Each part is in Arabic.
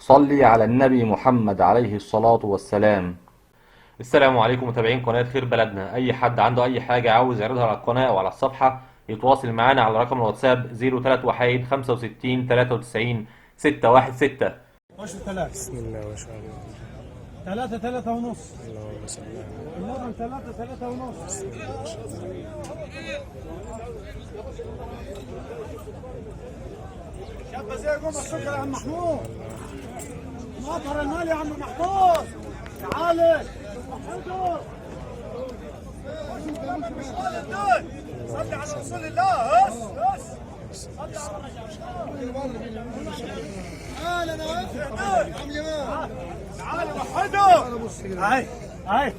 صلي على النبي محمد عليه الصلاة والسلام. السلام عليكم متابعين قناة خير بلدنا. أي حد عنده أي حاجة عاوز يعرضها على القناة أو على الصفحة يتواصل معانا على رقم الواتساب 031 65 93 616. بسم الله ما شاء الله. 3 ونص. اللهم صل على اللبن 3 ونص. شابة زي قوم السكر يا عم محمود. مطر المال يا عم محمود. تعالى. صلي على رسول الله. صلي على تعالى وحده. هاي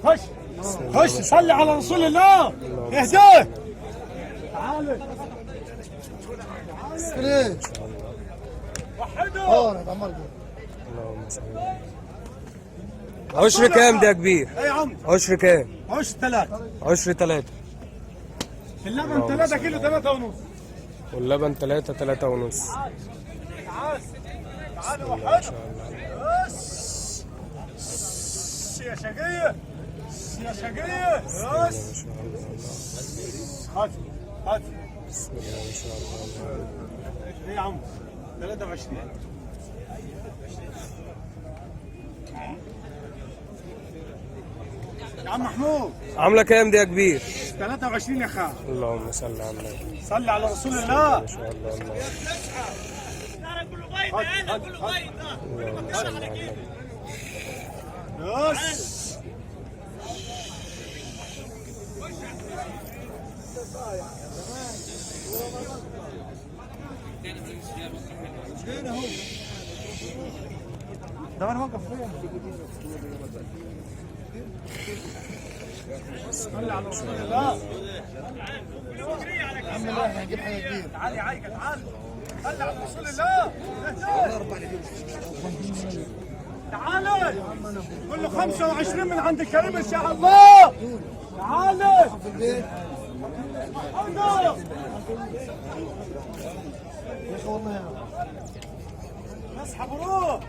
خش صلي على رسول الله. اهدى تعالى وحده. اللهم صل على عشر كام ده يا كبير؟ ايه يا عم؟ عشر كام؟ عشر 3. عشر 3. اللبن 3 كيلو 3 ونص. واللبن 3 ونص. تعال وحده. بس يا شقية يا شقية. بس هات بسم الله ما شاء الله. ايه يا عم 23 يا عم محمود. عامله كام دي يا كبير؟ 23 يا خال. اللهم صل على النبي. صلي على رسول الله. ما شاء الله. اللهم صل على النبي. بس ده انا واقف فين؟ صلي على رسول الله. عم الله هنجيب حاجه كبيره. تعال يا عايقه تعال. صلي على رسول الله. تعال كله 25 من عند الكريم ان شاء الله. تعال اسحب روح.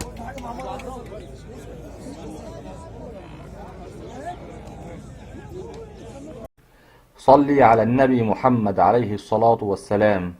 صلي على النبي محمد عليه الصلاة والسلام.